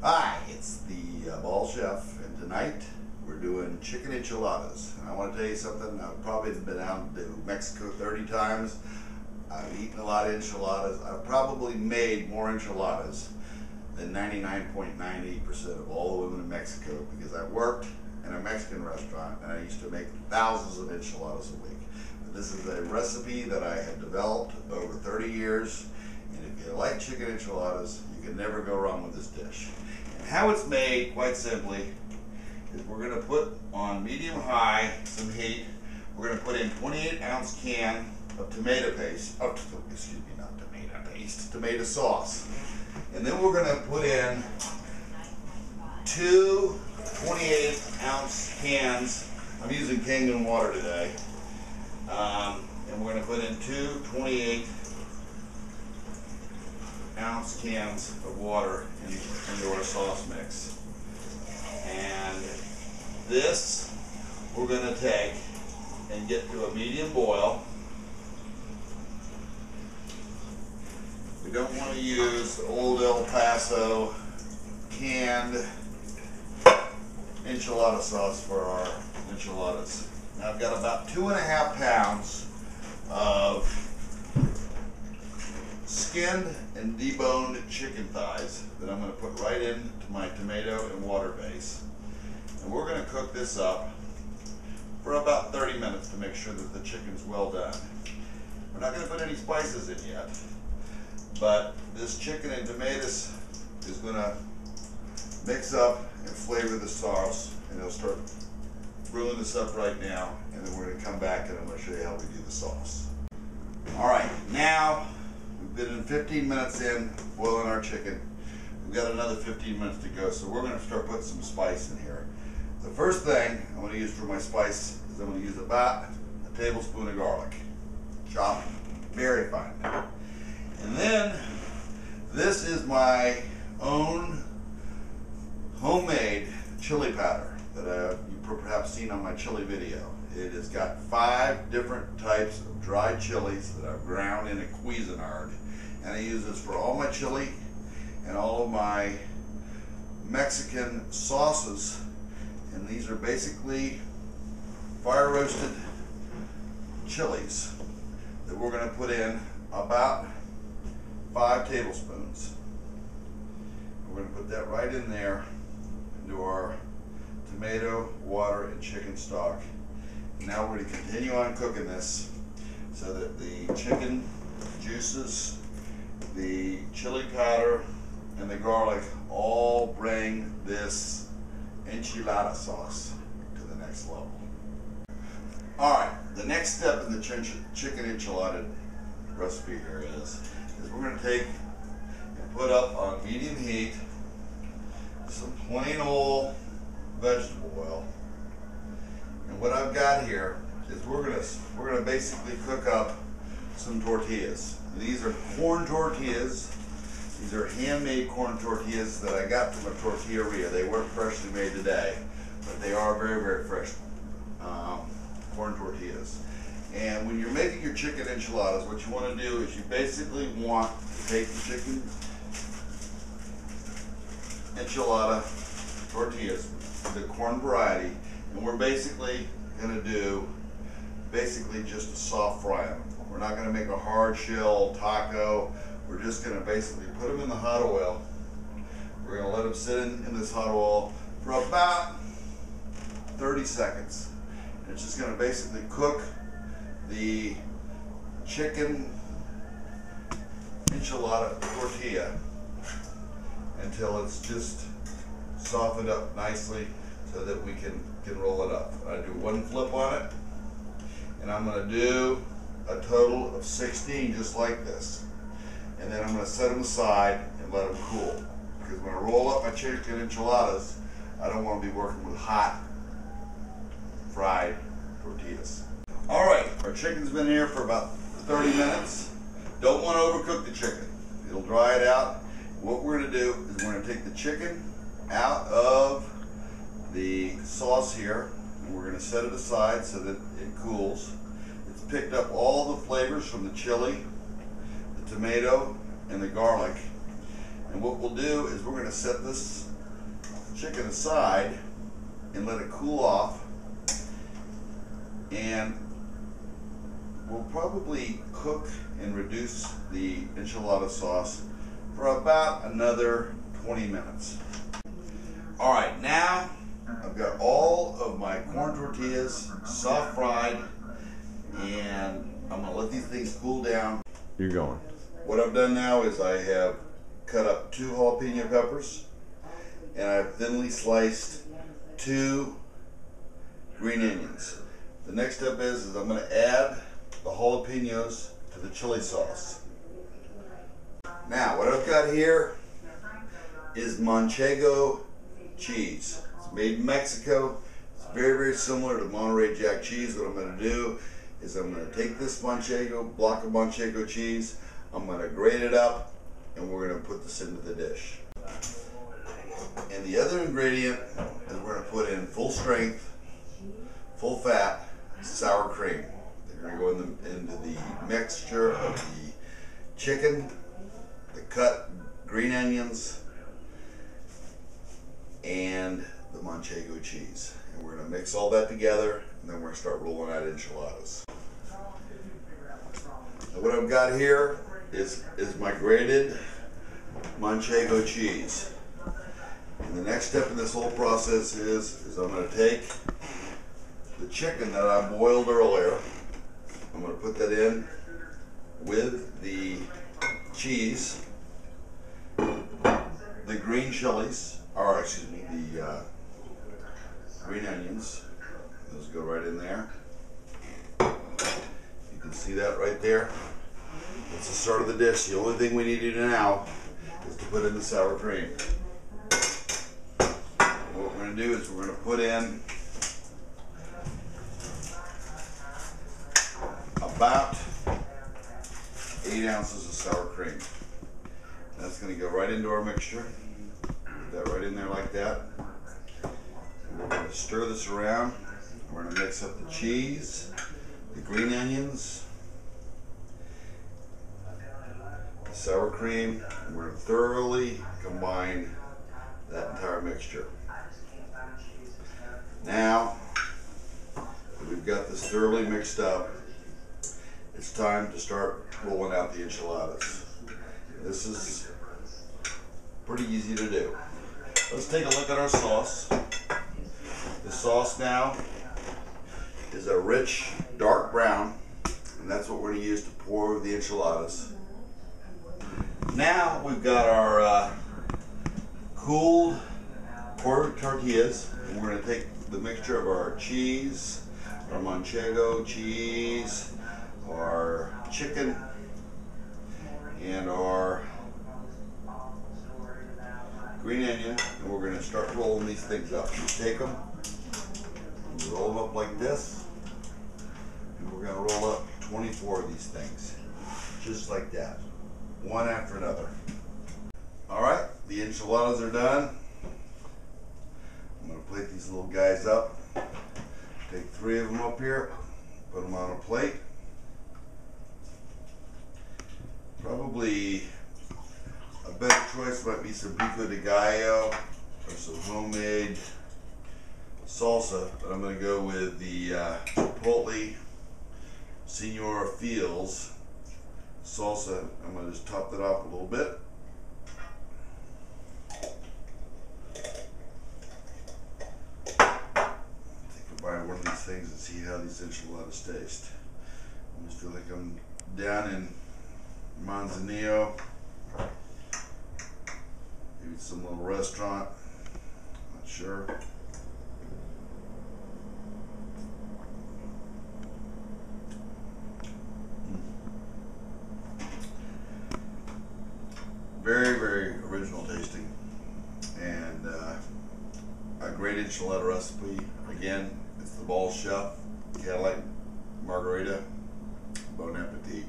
Hi, it's the Ball Chef, and tonight we're doing chicken enchiladas. And I want to tell you something, I've probably been out to Mexico 30 times. I've eaten a lot of enchiladas. I've probably made more enchiladas than 99.98% of all the women in Mexico, because I worked in a Mexican restaurant and I used to make thousands of enchiladas a week. But this is a recipe that I have developed over 30 years, and if you like chicken enchiladas, you can never go wrong with this dish. And how it's made, quite simply, is we're going to put on medium-high some heat. We're going to put in 28-ounce can of tomato paste, tomato sauce. And then we're going to put in two 28-ounce cans. I'm using Kangen water today. And we're going to put in two 28-ounce cans of water into our sauce mix. And this we're going to take and get to a medium boil. We don't want to use old El Paso canned enchilada sauce for our enchiladas. Now I've got about 2.5 pounds of skinned and deboned chicken thighs that I'm going to put right into my tomato and water base. And we're going to cook this up for about 30 minutes to make sure that the chicken's well done. We're not going to put any spices in yet, but this chicken and tomatoes is going to mix up and flavor the sauce, and it'll start brewing this up right now, and then we're going to come back and I'm going to show you how we do the sauce. Alright, now we've been in 15 minutes in boiling our chicken. We've got another 15 minutes to go, so we're going to start putting some spice in here. The first thing I'm going to use for my spice is I'm going to use about a tablespoon of garlic, chopped very fine. And then this is my own homemade chili powder that you've perhaps seen on my chili video. It has got 5 different types of dried chilies that I've ground in a Cuisinart, and I use this for all my chili and all of my Mexican sauces. And these are basically fire roasted chilies that we're going to put in about 5 tablespoons. We're going to put that right in there into our tomato, water, and chicken stock. Now we're going to continue on cooking this so that the chicken juices, the chili powder, and the garlic all bring this enchilada sauce to the next level. Alright, the next step in the chicken enchilada recipe here is we're going to take and put up on medium heat some plain old vegetable oil. And what I've got here is we're gonna basically cook up some tortillas. These are corn tortillas. These are handmade corn tortillas that I got from a tortilleria. They weren't freshly made today, but they are very, very fresh corn tortillas. And when you're making your chicken enchiladas, what you want to do is you basically want to take the chicken enchilada tortillas, the corn variety, and we're basically going to do just a soft fry them. We're not going to make a hard shell taco. We're just going to basically put them in the hot oil. We're going to let them sit in this hot oil for about 30 seconds. And it's just going to basically cook the chicken enchilada tortilla until it's just softened up nicely so that we can roll it up. I do one flip on it, and I'm going to do a total of 16 just like this. And then I'm going to set them aside and let them cool. Because when I roll up my chicken enchiladas, I don't want to be working with hot fried tortillas. Alright, our chicken's been here for about 30 minutes. Don't want to overcook the chicken. It'll dry it out. What we're going to do is we're going to take the chicken out of the sauce here, and we're going to set it aside so that it cools. It's picked up all the flavors from the chili, the tomato, and the garlic. And what we'll do is we're going to set this chicken aside and let it cool off. And we'll probably cook and reduce the enchilada sauce for about another 20 minutes. All right, now I've got all of my corn tortillas soft fried, and I'm gonna let these things cool down. You're going. What I've done now is I have cut up 2 jalapeno peppers, and I've thinly sliced 2 green onions. The next step is I'm gonna add the jalapenos to the chili sauce. Now, what I've got here is Manchego cheese. It's made in Mexico. It's very, very similar to Monterey Jack cheese. What I'm going to do is I'm going to take this block of Manchego cheese, I'm going to grate it up, and we're going to put this into the dish. And the other ingredient is we're going to put in full strength, full fat, sour cream. They're going to go into the mixture of the chicken, the cut green onions, and the Manchego cheese. And we're going to mix all that together, and then we're going to start rolling out enchiladas. And what I've got here is my grated Manchego cheese. And the next step in this whole process is I'm going to take the chicken that I boiled earlier. I'm going to put that in with the cheese, the green chilies, or excuse me, the green onions. Those go right in there. You can see that right there. That's the start of the dish. The only thing we need to do now is to put in the sour cream. What we're going to do is we're going to put in about 8 ounces of sour cream. That's going to go right into our mixture. Put that right in there like that. And we're going to stir this around. We're going to mix up the cheese, the green onions, the sour cream, and we're going to thoroughly combine that entire mixture. Now that we've got this thoroughly mixed up, it's time to start rolling out the enchiladas. This is pretty easy to do. Let's take a look at our sauce. The sauce now is a rich dark brown, and that's what we're going to use to pour over the enchiladas. Now we've got our cooled pork tortillas, and we're going to take the mixture of our cheese, our Manchego cheese, our chicken, and our green onion, and we're going to start rolling these things up. You take them, and you roll them up like this, and we're going to roll up 24 of these things, just like that, one after another. Alright, the enchiladas are done. I'm going to plate these little guys up. Take 3 of them up here, put them on a plate. Probably a better choice might be some pico de gallo or some homemade salsa, but I'm going to go with the Chipotle Senor Fields salsa. I'm going to just top that off a little bit. Combine one of these things and see how these enchiladas taste. I just feel like I'm down in Manzanillo, maybe some little restaurant, not sure. Very, very original tasting, and a great enchilada recipe. Again, it's the Ball Chef Cadillac Margarita. Bon appetit.